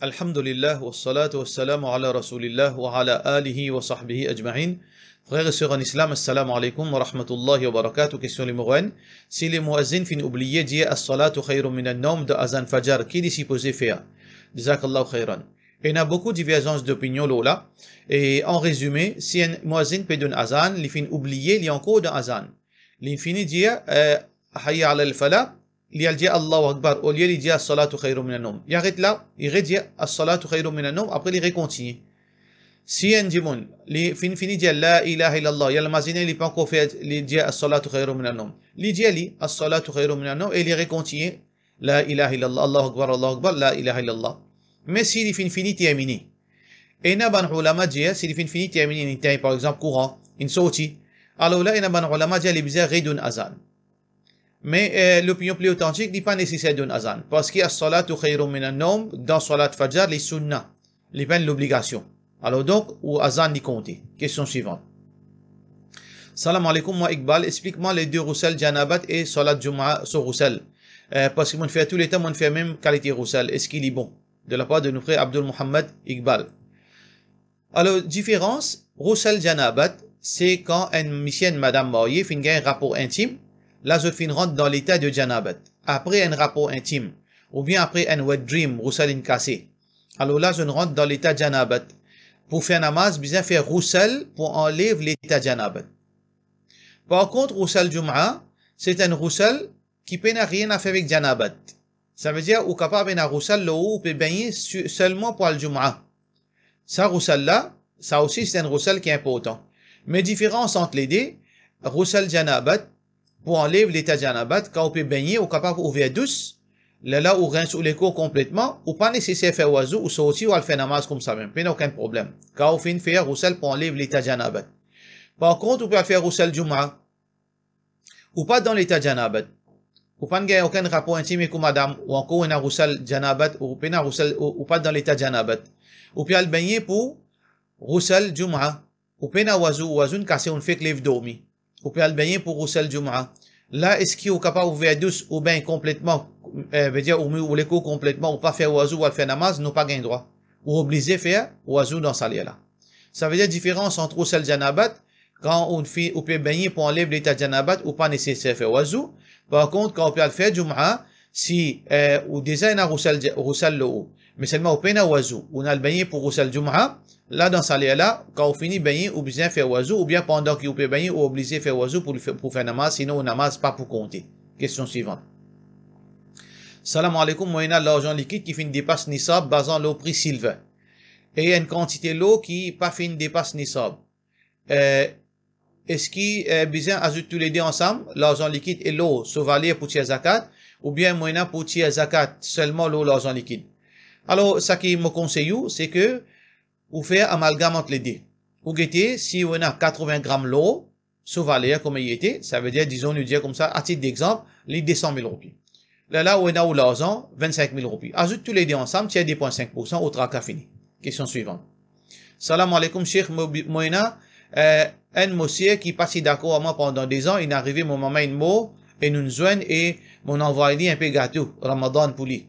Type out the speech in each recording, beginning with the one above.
Alhamdulillah, wa salatu wa salamu ala rasulillah wa ala alihi wa sahbihi ajma'in. Frères et sœurs en islam, assalamu alaikum wa rahmatullahi wa barakatuh. Question numéro 1. Si les muazzins finissent oublier dire as-salatu khayrun min an-nawm de Azan Fajr, qui est supposé faire? Jazakallahu khayran. Il y a beaucoup de divergences d'opinion là. Et en résumé, si un muazzin peut donner Azan, il finit oublier, il y a encore d'un Azan. Il finit dire hayya ala al-falah. Il a dit Allahu Akbar, au lieu de dire as-salatu khayrun min an-nawm. Il arrête là, il dit as-salatu khayrun min an-nawm, après il continue. Si un dimon, il finit dire la ilaha illallah, il y a le mazine, il peut encore faire, il dit as-salatu khayrun min an-nawm. Il dit as-salatu khayrun min an-nawm, et il continue la ilaha illallah, Allahu Akbar, la ilaha illallah. Mais s'il finit terminé, et il y a ban ulama dit, s'il finit terminé, par exemple courant, une sortie, alors là, il y a ban ulama dit, il y a redun azan. Mais l'opinion plus authentique n'est pas nécessaire d'un azan. Parce qu'il y a salatu khayrun min an-nawm, dans salat fajr, les sunnah, les peines l'obligation. Alors donc, ou azan n'y compte. Question suivante. Salam alaikum, moi Iqbal, explique-moi les deux roussel janabat et salat jum'a sur roussel. Parce que mon fait tous les temps, mon fait même qualité roussel. Est-ce qu'il est bon? De la part de nos frères Abdul Muhammad Iqbal. Alors, différence, roussel janabat, c'est quand un monsieur, madame mariée, fait un rapport intime. Là, je rentre dans l'état de janabat. Après un rapport intime, ou bien après un wet dream, roussel cassé. Alors là, je rentre dans l'état janabat. Pour faire namaz, bien faire roussel pour enlever l'état janabat. Par contre, roussel jum'a, c'est un roussel qui n'a rien à faire avec janabat. Ça veut dire, ou capable d'un roussel là où on peut baigner seulement pour le jum'a. Ça, roussel là, ça aussi, c'est un roussel qui est important. Mais différence entre les deux, roussel janabat, pour enlever l'état janabat, quand on peut baigner, on est capable d'ouvrir douce, là où on rince ou les cours complètement, ou pas nécessaire de faire oiseau, ou sortir, ou à faire namaz comme ça même. Il n'y a aucun problème. Quand on fait faire roussel pour enlever l'état janabat. Par contre, on peut faire roussel jum'a, ou pas dans l'état janabat. Ou pas n'a aucun rapport intime avec madame, ou encore un roussel janabat, ou pas dans l'état janabat. Ou peut aller baigner pour roussel jum'a, ou pas oiseau cassé, on fait que lève dormi. Ou peut aller baigner pour roussel jum'a. Là, est-ce qu'il est capable d'ouvrir douce ou bien complètement, veut dire, ou les cours complètement, ou pas faire oiseau ou faire namaz, nous pas gain droit. Ou obligé de faire oiseau dans sa là. Ça veut dire différence entre roussel janabat, quand on peut baigner pour enlever l'état janabat, ou pas nécessaire de faire oiseau. Par contre, quand on peut le faire jum'a, si, ou déjà un roussel le haut, mais seulement on peut un oiseau, on a le baigner pour roussel jum'a, là, dans sa là, quand on finit baigner, ou bien faire oiseau, ou bien pendant qu'on peut baigner, ou obligé de faire oiseau pour faire namaz, sinon on namaz pas pour compter. Question suivante. Salam alaikum, moi, il y a l'argent liquide qui finit dépasse nisab, basant l'eau prix silver. Et il y a une quantité d'eau qui pas finit dépasse nisab. Est-ce qu'il est besoin d'ajouter tous les deux ensemble, l'argent liquide et l'eau, sauvaler pour tirer zakat, ou bien moyen pour tirer zakat, seulement l'eau, l'argent liquide. Alors, ça qui me conseille, c'est que, ou faire amalgame entre les deux. Ou guetter, si on a 80 grammes l'eau, sauvaler comme il était, ça veut dire, disons, nous dire comme ça, à titre d'exemple, les 200 000 roupies. Là, où on a l'argent, 25 000 roupies. Ajoute tous les deux ensemble, tiens 2,5%, au tracas fini. Question suivante. Salam alaikum, Cheikh Moïna, un monsieur qui passe d'accord à moi pendant des ans, il est arrivé mon maman une mot, et nous joignent, et mon envoyé un peu gâteau, Ramadan pour lui.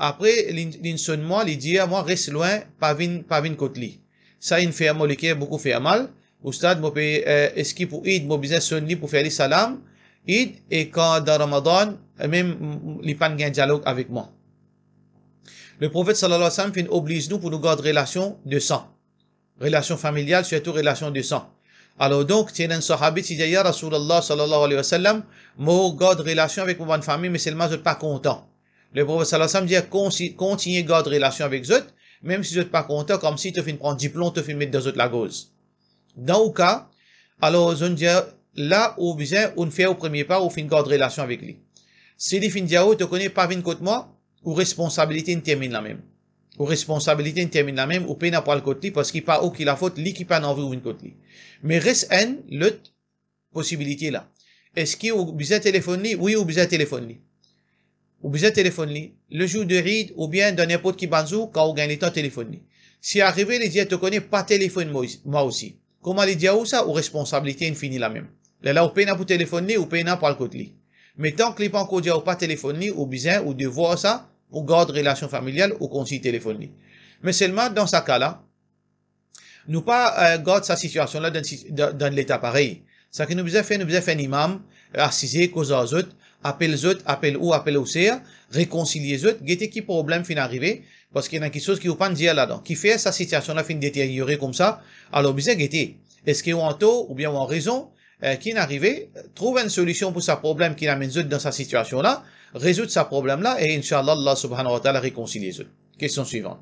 Après, l'insonne moi, il dit, moi, reste loin, pas vin côté li. Ça, il fait mal, qui beaucoup fait mal. Au stade, moi, est-ce qu'il pour Eid, moi, besoin sonner pour faire les salam, Eid, et quand dans Ramadan, même, il pas un dialogue avec moi. Le prophète sallallahu alayhi wa sallam oblige nous pour nous garder relation de sang. Relation familiale, surtout relation de sang. Alors donc, c'est un sahabi qui dit, ya Rasulallah sallallahu alayhi wa sallam, moi, garde relation avec mon famille, mais seulement je suis pas content. Le prophète sallallahu alayhi wa sallam dit, continuez garder relation avec eux, même si vous n'êtes pas content, comme si tu finis prendre diplôme, tu finis mettre dans eux la cause. Dans le cas, alors, je dis, là, où bien, on fait au premier pas, on finit garder relation avec lui. Si il finit dire, tu connais pas vin contre moi, ou responsabilité, ne termine la même. Ou responsabilité, ne termine la même, ou peine à pas le côté, parce qu'il pas ou qu'il a faute, lui qui pas envie ou une côté. Mais reste l'autre possibilité là. Est-ce qu'il ou bien téléphoner, oui, ou bien téléphoner. Ou bien téléphoner. Le jour de ride, ou bien dans n'importe qui banzou, quand on gagne le temps téléphoner. Si arrivé, les dire, te connais pas téléphone, moi aussi. Comment les dire ou ça, ou responsabilité infinie la même. Là, ou peine à pour téléphoner, ou peine à pas le côté. Mais tant que les pas encore dit ou pas téléphoner, ou bien, ou de voir ça, pour garder relation familiale ou conseil téléphonique. Mais seulement dans ce cas-là, nous pas garder sa situation là dans l'état pareil. Ça que nous besoin faire un imam, assiser, cause aux autres, appel ou c'est, réconcilier les autres, guetter qui problème fin arriver, parce qu'il y a quelque chose qui vous pas dire là-dedans, qui fait sa situation là fin détériorer comme ça, alors besoin guetter. Est-ce qu'il y a un tort ou bien en raison, qui est arrivé, trouve une solution pour sa problème qui l'amène dans sa situation là, résoudre sa problème là, et Inch'Allah, Allah subhanahu wa ta'ala réconcilier les autres. Question suivante.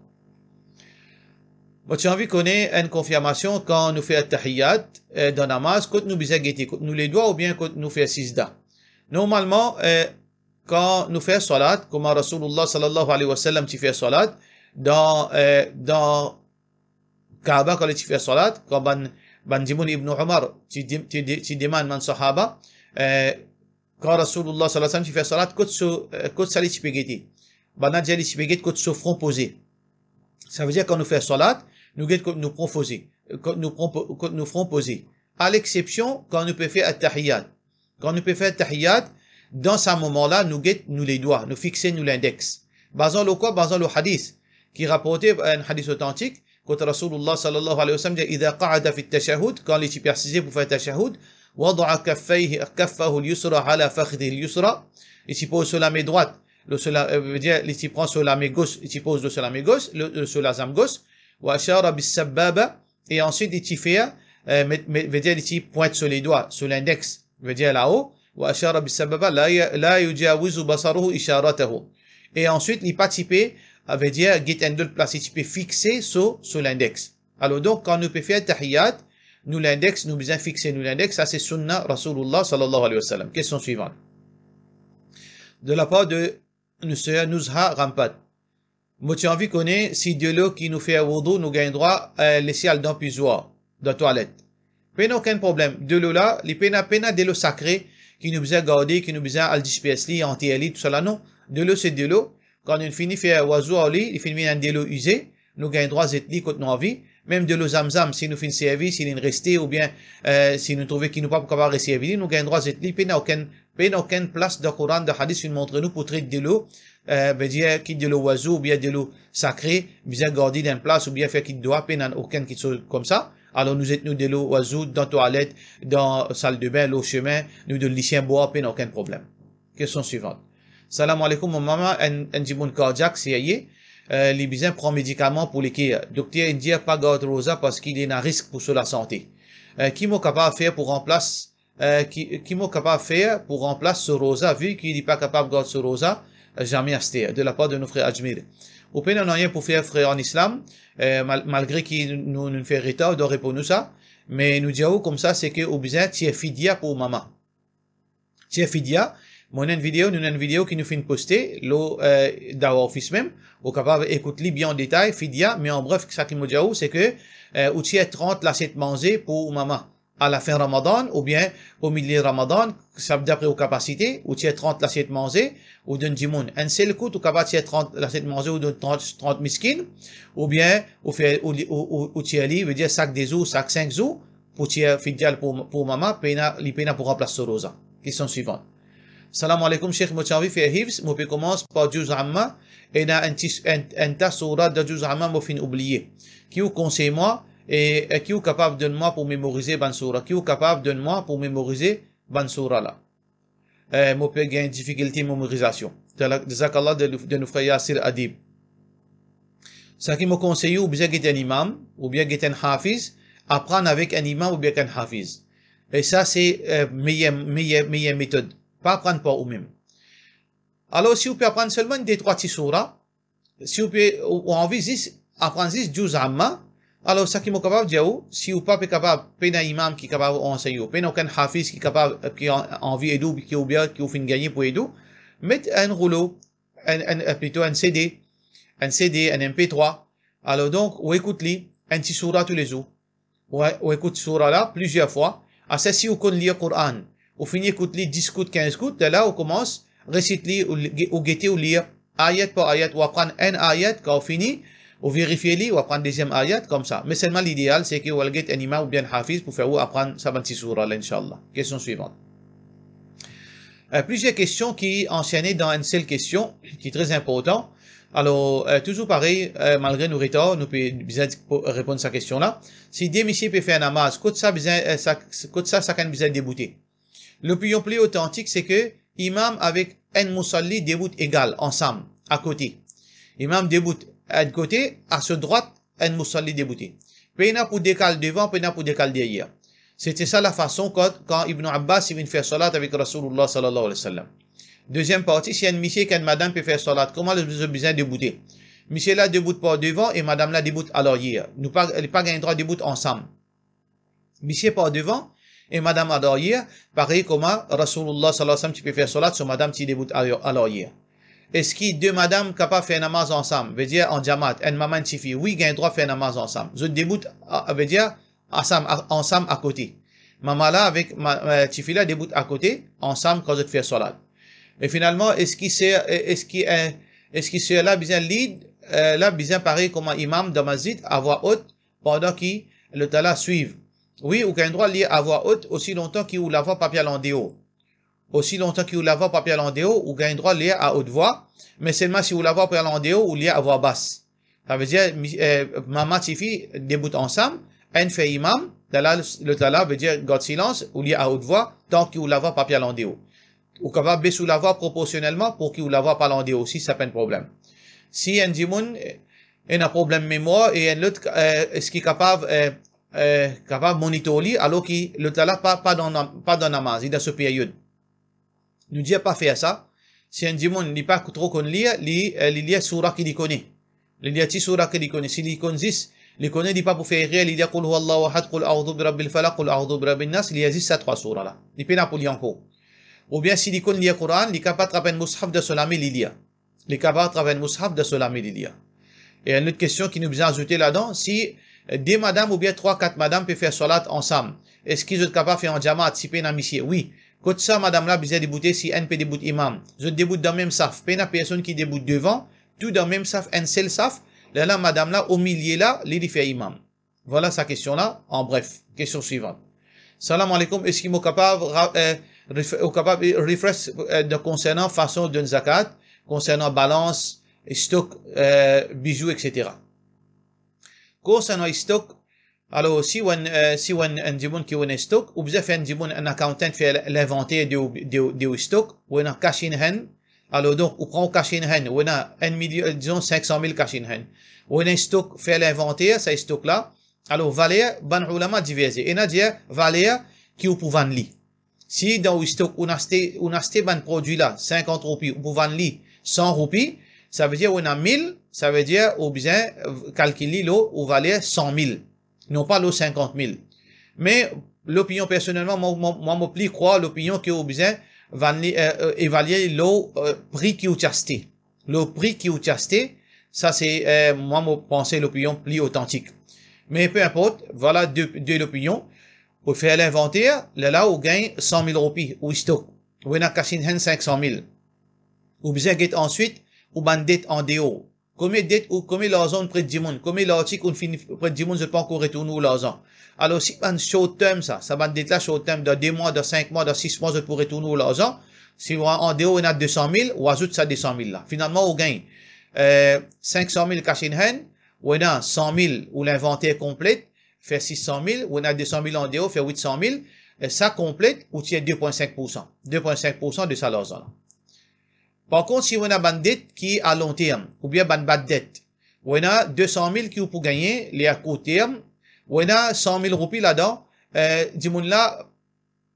J'ai envie de connaître une confirmation quand nous faisons tahiyyat dans namaz, quand nous besoin guetter, quand nous les doigts ou bien quand nous faisons sijda. Normalement, quand nous faisons salat, comme Rasulullah sallallahu alayhi wa sallam tu fais salat, dans Kaaba quand tu fais salat, quand ban Jimoun ibn Umar, tu demandes man sahaba, quand Rasulullah sallallahu alayhi wa sallam tu fais salat, quand salit tu peux guetter. Banat jali tu peux guetter quand tu front posé. Ça veut dire quand nous faisons salat, nous nous ferons poser. À l'exception, quand nous pouvons faire at-tahiyyat. Quand nous pouvons faire at-tahiyyat, dans ce moment-là, nous les doigts, nous fixer nous l'index. Basant le quoi? Basant le hadith, qui rapportait un hadith authentique, quand Rasulullah sallallahu alayhi wa sallam dit, إذا قعد في التشهد, quand il est persisé pour faire tashahhud, وضع كفه اليسرى على فخذه اليسرى, il s'y pose sur la main droite, veut dire, il s'y prend sur la main gauche, il s'y pose sur la main gauche, sur la jambe gauche, وأشار بالسبابة, et ensuite il s'y fait, veut dire, il s'y pointe sur les doigts, sur l'index, veut dire là-haut, وأشار بالسبابة لا يجاوز بصره إشارته. Et ensuite, il participe, veut dire, get and place, il peut fixer sur l'index. Alors donc, quand nous pouvons faire tahiyyat, nous l'index, nous besoin fixer nous l'index, ça c'est sunna Rasulullah sallallahu alayhi wa sallam. Question suivante. De la part de Nuzha Rampat. Moi, tu as envie qu'on ait, si de l'eau qui nous fait wudu, nous gagne droit, laisser dans puisoir, dans la toilette. Pas aucun problème. De l'eau là, les pena de l'eau sacrée, qui nous besoin garder, qui nous besoin al dispersli, anti-ali, tout cela, non. De l'eau, c'est de l'eau. Quand on finit faire oiseau au lit, il finit de l'eau usée, nous gagne droit zetli quand nous envie. Même de l'eau zamzam, si nous finit servir, s'il est resté, ou bien, si nous trouvons qu'il nous pas capable de servir, nous gagne droit zetli, pas aucune place de Coran, de hadith, une montre nous pour traiter de l'eau, veut dire, qu'il de l'eau oiseau, ou bien de l'eau sacrée, bien garder dans une place, ou bien faire qu'il doit, pas aucun quelque chose comme ça. Alors, nous êtes, nous, de l'eau oiseau, dans toilette, dans salle de bain, l'eau chemin, nous de l'icien bois, pas aucun problème. Question suivante. Salam alaikum, mon maman, un jimoun cardiaque, c'est aïe. Les besoins prend médicaments pour les qui, docteur, il dit pas garde rosa parce qu'il est un risque pour la santé. Qui m'ont capable de faire pour remplacer, qui m'ont capable de faire pour remplacer ce rosa, vu qu'il n'est pas capable de garder ce rosa, jamais acheté, de la part de nos frères Ajmir. Au peine, on n'a rien pour faire frère en islam, malgré qu'il nous fait retard de répondre ça, mais nous disons comme ça, c'est que, au besoin, tu es fidia pour maman. Tu es fidia, nous avons une vidéo qui nous fait poster, dans l'office même, au capable écouter bien en détail, fidia, mais en bref, ça qui me dit, c'est que, ou tu es 30 l'assiette manger pour maman. À la fin Ramadan, ou bien, au milieu de Ramadan, ça veut dire après aux capacités, ou tu es 30 l'assiette manger, ou d'un djimoun. Un seul coup, tu capable, tu es 30 l'assiette manger, ou d'un 30 miskin, ou bien, ou tu es veut dire sac des œufs, sac 5 œufs, pour tu es fidèle pour maman, les peina pour remplacer ce rosa. Question suivante. Salam alaikum, Cheikh Mochawi fait Hifz, moi commence par Juz Amma, et na un tas surat de Juz Amma, moi fin oublié. Qui vous conseille moi, et qui est capable de moi pour mémoriser Bansura, qui est capable de moi pour mémoriser Bansura là. Moi peut gagner difficulté de mémorisation. Jazakallah de nous frères Yassir Adib. Ça qui me conseille ou bien get un imam, ou bien get un hafiz, apprendre avec un imam ou bien un hafiz. Et ça c'est meilleure méthode. Pas apprendre par vous-même. Alors si vous pouvez apprendre seulement des 3 petits surahs, si vous pouvez, ou envie apprendre 10 Juz Amma, alors, ça qui m'est capable de dire, si vous pas capable, pas un imam qui est capable d'enseigner, pas aucun hafiz qui est capable, qui a envie d'aider, qui ou fin gagner pour aider, mettez un rouleau, plutôt un CD, un MP3. Alors donc, ou écoute-li, un petit surah tous les jours. Ou écoute surah là, plusieurs fois. À ça, si vous connaissez le Coran, vous finissez écoute-li 10 coups, 15 coups, de là, vous commence, récite-li, ou guettez, ou lire, ayat par ayat, ou apprendre un ayat, quand vous finissez, ou vérifiez-les, ou apprendre deuxième ayat, comme ça. Mais seulement l'idéal, c'est que vous allez un imam ou bien hafiz pour faire apprendre sa petite surah, Inch'Allah. Question suivante. Plusieurs questions qui enchaînées dans une seule question, qui est très important. Alors, toujours pareil, malgré nos retards, nous pouvons bien répondre à cette question-là. Si des messieurs peuvent faire namaz, côté ça, ça can bien débouter. L'opinion plus authentique, c'est que imam avec un musalli déboute égal, ensemble, à côté. Imam déboute à côté, à ce droite, un musalli débouté. Pena pour décaler devant, pena pour décaler derrière. C'était ça la façon quand Ibn Abbas vient faire salat avec Rasulullah sallallahu alayhi wa sallam. Deuxième partie, si un monsieur et une madame peut faire salat, comment le besoin débouter? Monsieur là déboute par devant et madame là déboute à l'arrière. Nous pas gagner droit déboute ensemble. Monsieur par devant et madame à l'arrière, pareil comment Rasulullah sallallahu alayhi wa sallam tu peux faire salat sur madame qui déboute à l'arrière. Est-ce que deux madames capables de faire namaz ensemble, veut dire en jamaat, une maman une fille, oui, gagne droit de faire namaz ensemble. Je débute, veut dire ensemble à côté. Maman là avec ma fille là déboute à côté, ensemble quand je fais salat. Et finalement, est-ce qu'il c'est là besoin lead, là besoin pareil comme un imam de masjid à voix haute pendant qu'il le tala suive. Oui, ou gagne droit de lire à voix haute aussi longtemps qu'il ou la voix papier l'endéo. Aussi longtemps qu'il ou la voix papier l'endéo, ou gagne droit de lire à haute voix, mais seulement si ou la voix papier l'endéo ou lire à voix basse. Ça veut dire, maman tifi déboute ensemble, un fait imam, le tala veut dire garde silence, ou lire à haute voix, tant qu'il ou la voix papier l'endéo. Ou capable baisser la voix proportionnellement pour qu'il la voix pas l'endé aussi, ça pas un problème. Si un dimoun a un problème mémoire et un autre est-ce qu'il est capable capable monitorer alors qu'il le tala pas dans namaz, il dans ce période. Nous dit pas faire ça. Si un dimoun n'est pas trop qu'on lire, il lit surah qu'il connaît. Il lit ti surah qu'il connaît. Si il connaît il connaît dit pas pour faire rire, il dit qul huwallahu ahad, qul a'udhu bi rabbil falaq, qul a'udhu bi rabbin nas, il y a juste ces trois surahs là. Il peut pas pour lire encore. Ou bien si l'icône lit le Coran, il est capable de travailler un mushaf de Solami Lilia. Il est capable de travailler un mushaf de Solami Lilia. Et une autre question qui nous besoin ajouter là-dedans, si des madames ou bien 3-4 madames peuvent faire salat ensemble, est-ce qu'ils sont capables de faire un jamaat si peine amitié? Oui. Quand ça, madame là, besoin débouter si un peut débouter imam. Je déboute dans le même saf. Peine à personne qui déboute devant, tout dans le même saf, un seul saf. Là, madame là, au milieu là, il fait imam. Voilà sa question là, en bref. Question suivante. Salam alaikum, est-ce qu'il est capable refresh de concernant façon d'une zakat, concernant balance, stock, bijoux, etc. Concernant stock, alors si on dimoun qui on stock, ou bien fait un dimoun un accountant fait l'inventaire de stock, ou on a cash in hand, alors donc on prend cash in hand, ou on a 1 million, disons 500 000 cash in hand, ou on a stock fait l'inventaire, c'est stock là, alors valeur, ban ulama divisé, et on a dit valeur qui ou pour vendre li. Si dans le stock, on a acheté un produit là, 50 roupies, ou pour vendre 100 roupies, ça veut dire on a 1000, ça veut dire on besoin calculer l'eau ou valeur 100 000, non pas l'eau 50 000. Mais l'opinion personnellement, moi, je plus croire l'opinion que on besoin évaluer l'eau prix qui est acheté. Le prix qui est acheté, ça c'est, moi, je pense l'opinion plus authentique. Mais peu importe, voilà deux l'opinion. Pour faire l'inventaire, là, on gagne 100 000 roupies, ou stock. Ou on a caché 500 000. Ou bien, ensuite, ou ban dette en déo. Combien de dettes ou combien l'argent près de 10 moun? Combien l'article qu'on finit près de 10 moun, je peux encore retourner ou l'argent? Alors, si ban short term, ça ban dette là, short term, dans 2 mois, dans 5 mois, dans 6 mois, je peux retourner ou l'argent. Si en déo, on a 200 000, on ajoute ça 200 000 là. Finalement, on gagne, 500 000 cash in hand, ou on a 100 000 ou l'inventaire complète, fait 600 000, ou on a 200 000 en déo, fait 800 000, et ça complète, ou tu as 2,5%. 2,5% de ça l'argent là. Par contre, si on a une dette qui est à long terme, ou bien une bad dette, on a 200 000 qui pour gagner, les à court terme, on a 100 000 roupies là-dedans, du monde là,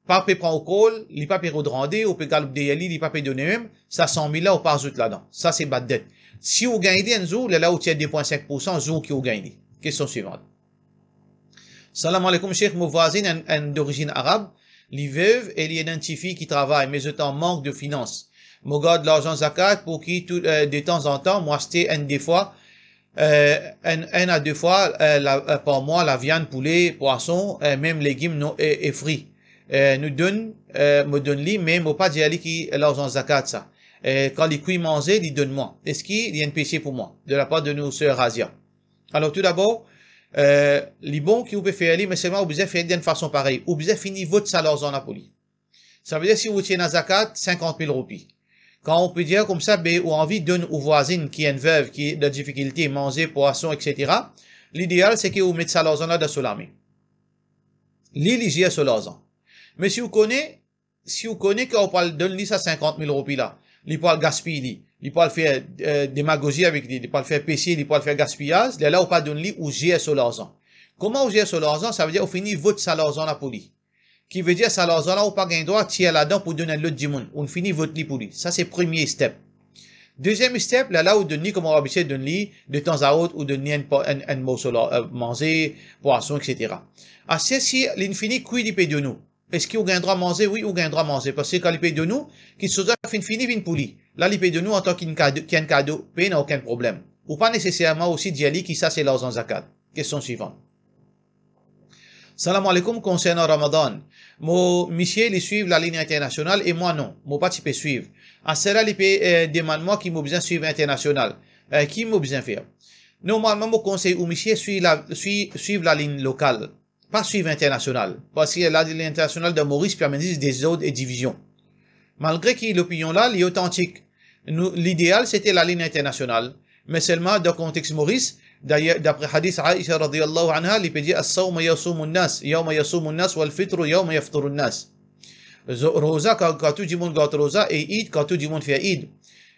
pas peut prendre au call, il pas peut redemander, ou peut galoper des il pas peut donner même, ça 100 000 là, on part ajoute là-dedans. Ça, c'est bad dette. Si on gagne un jour, là où tu as 2,5%, jour qui on gagne. Question suivante. Salam alaikum, cheikh, mon voisin d'origine arabe, les veuves, elle identifie qui travaille, mais je t'en manque de finances. Moi, garde l'argent zakat pour qui, de temps en temps, moi, c'était des fois, un à 2 fois, par mois, la viande, poulet, poisson, même légumes, non, et fruits. Me donne lui, mais moi pas dire qui l'argent zakat, ça. Quand les cuits manger, il donne moi. Est-ce qu'il y a un péché pour moi? De la part de nos sœurs Razia. Alors, tout d'abord, les bons qui vous pouvez faire, mais seulement, vous pouvez faire d'une façon pareille. Vous pouvez finir votre salaire en Napoli. Ça veut dire, si vous tenez un zakat, 50 000 roupies. Quand on peut dire comme ça, ben, ou envie d'une ou voisine qui est une veuve, qui a de difficulté, manger, poisson, etc. L'idéal, c'est que vous mettez ça l'argent là dans sur l'armée. L'île, sur l'argent. Mais si vous connaissez qu'on parle de lui ça 50 000 roupies là, il peut le gaspiller, il peut le faire démagogie avec lui, il peut le faire pécher, il peut le faire gaspillage, là, on parle de lui ou gère sur l'argent. Comment on gère sur l'argent? Ça veut dire, on finit votre salaire là pour lui. Qui veut dire, salaire là, on pas gain droit, tirer là-dedans pour donner l'autre du monde. On finit votre lit pour lui. Ça, c'est premier step. Deuxième step, là, où donner, comme on va habituer de donner de temps à autre, ou donner un morceau manger, poisson, etc. Ah, si l'infini, qui il paye de nous? Est-ce qu'il gagne droit à manger? Oui, ou gagne droit à manger. Parce que quand il paye de nous, qu'il soit fini, vient pour lui. Là, il paye de nous en tant qu'il y a un cadeau, paye n'a aucun problème. Ou pas nécessairement aussi d'y aller qui ça, c'est l'argent zakat. Question suivante. Salam alaikum concernant Ramadan. Mon monsieur, il suit la ligne internationale et moi non. Moi pas tu peux suivre. À cela, il peut demander moi qui m'a besoin suivre international. Qui m'a besoin faire? Normalement, mon conseil ou monsieur suivre la ligne locale. Pas suivre international. Parce que la ligne internationale de Maurice permet des autres et divisions. Malgré que l'opinion là, est authentique. L'idéal, c'était la ligne internationale. Mais seulement dans le contexte Maurice, d'ailleurs, d'après hadith Aïcha radiyallahu anha, il peut dire as-sawma yasumun nas, yawma yasumun nas, wal fitru yawma yafturun nas. Rosa, quand tout le monde garde Rosa, et Eid, quand tout le monde fait Eid.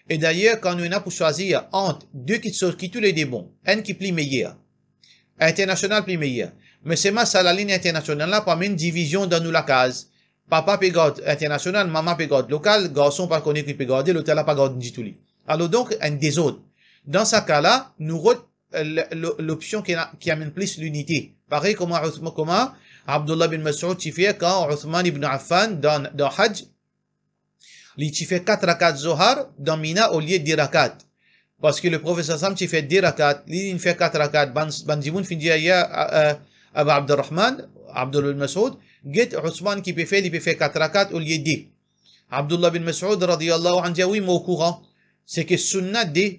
Et d'ailleurs, quand on a pour choisir entre deux qui tous les deux bons, un qui plie meilleur, international plie meilleur. Mais c'est ça, la ligne internationale là, permet une division dans nous la case. Papa peut garder international, maman peut garder local, garçon pas connaît qui peut garder, l'hôtel là pas garder du tout. Alors donc, un des autres. Dans ce cas-là, nous l'option qui amène plus l'unité. Pareil comment Abdullah bin Mas'ud qui fait quand Uthman ibn Affan dans Hajj, il fait 4 rakats Zohar dans Mina au lieu de 10 rakats. Parce que le professeur Sam qui fait 10 rakats, il fait 4 rakats. Bandimoun finit à Abu Abdurrahman, Abdullah bin Mas'ud, get Uthman qui peut faire, il peut faire 4 rakats au lieu de 10. Abdullah bin Mas'ud radiyallahu anhu dit oui, mais au courant, c'est que sunnah de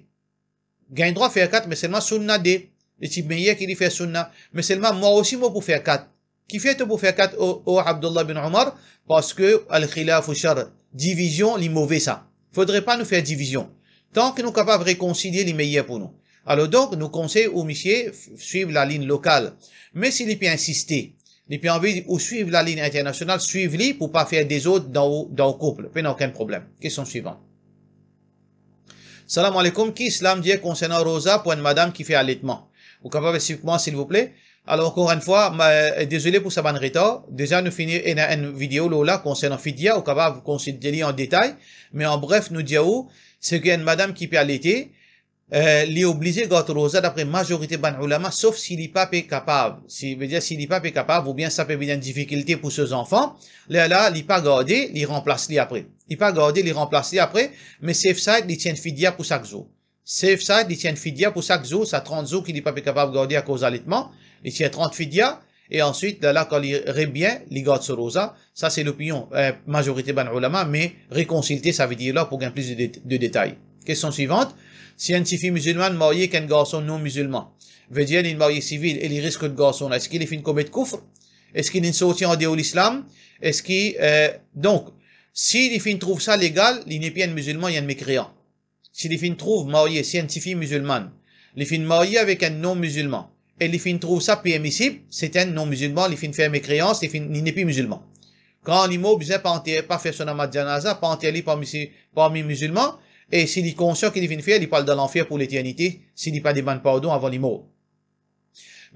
gagne droit faire 4, mais seulement sunna de. Le type meilleur qui fait sunna. Mais seulement moi aussi, moi pour faire 4. Qui fait tout pour faire 4 au Abdullah bin Omar? Parce que, al-khilaf ou shar, division, les mauvais ça. Faudrait pas nous faire division. Tant que nous sommes capables de réconcilier les meilleurs pour nous. Alors donc, nous conseillons aux messieurs suivre la ligne locale. Mais s'il peut insister, il peut envie ou suivre la ligne internationale, suivre-les pour pas faire des autres dans le couple. Puis, aucun problème. Question suivante. Salam alaikum, qui islam dit concernant Rosa pour une madame qui fait allaitement? Vous capable expliquer moi s'il vous plaît? Alors encore une fois, désolé pour sa bonne retard. Déjà nous finissons une vidéo là concernant Fidia, vous capable vous considérer en détail, mais en bref nous disons c'est qu'il y a une madame qui peut allaiter, il est obligé de garder Rosa d'après majorité ban ulama, sauf s'il n'est pas capable. S'il veut dire s'il n'est pas capable, ou bien ça peut venir une difficulté pour ses enfants, là il n'est pas gardé, il remplace lui après. Il pas garder, il remplace lui après, mais safe side, il tient fidia pour chaque jour. Safe side, il tient fidia pour chaque jour, ça 30 jours qu'il n'est pas capable de garder à cause d'allaitement, il tient 30 fidia, et ensuite, là, quand il est bien, il garde ce rosa. Ça, c'est l'opinion, majorité ban ulama, mais réconcilier, ça veut dire là, pour gagner plus de détails. Question suivante. Si une fille musulmane mariée qu'un garçon non musulman, veut dire, il est marié civil, et il risque de garçon, est-ce qu'il est fait une commettre kufr? Est-ce qu'il est sorti en dehors de l'islam? Est-ce qu'il, donc, si les filles trouvent ça légal, il n'est pas un musulman, il y a un mécréant. Si les filles trouvent marié, si une fille musulmane, les filles mariées avec un non-musulman, et les filles trouvent ça permissible, c'est un non-musulman, les filles font mécréance, les filles, il n'est plus musulman. Quand les mots, besoin pas faire son amat janaza, pas enterrer parmi musulmans, et s'il est conscient qu'il est filles faire, il parle de l'enfer pour l'éternité, s'il n'est pas demande pardon avant les mots.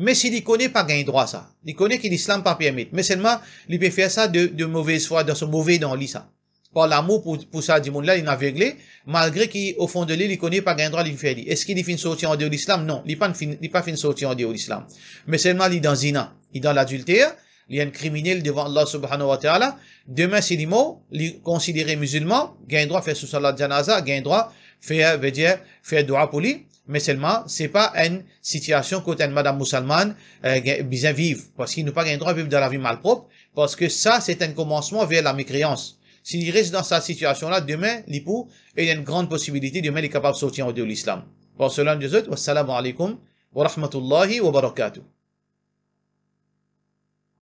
Mais s'il ne connaît pas gain droit ça, il connaît que l'islam pas permis, mais seulement, il peut faire ça de mauvaise foi, de ce mauvais dans lui ça. Par l'amour pour ça, du monde là, il est aveuglé, malgré qu'au fond de lui, il connaît pas gain droit, il fait. Est-ce qu'il est fin sortir en dehors de l'islam? Non, il pas fin sortir en dehors de l'islam. Mais seulement, il est dans zina, il est dans l'adultère, il est un criminel devant Allah subhanahu wa ta'ala. Demain, c'est l'immo, il est considéré musulman, gain droit faire sous salat janaza, gain droit faire, veut dire, faire dua pour lui. Mais seulement, c'est pas une situation côté une madame musulmane, bien vivre. Parce qu'il n'a pas gain droit de vivre dans la vie malpropre. Parce que ça, c'est un commencement vers la mécréance. S'il reste dans cette situation-là, demain, l'époux, il y a une grande possibilité, demain, il est capable de sortir en dehors de l'islam. Pour cela, nous disons, wassalamu alaikum wa rahmatullahi wa barakatuh.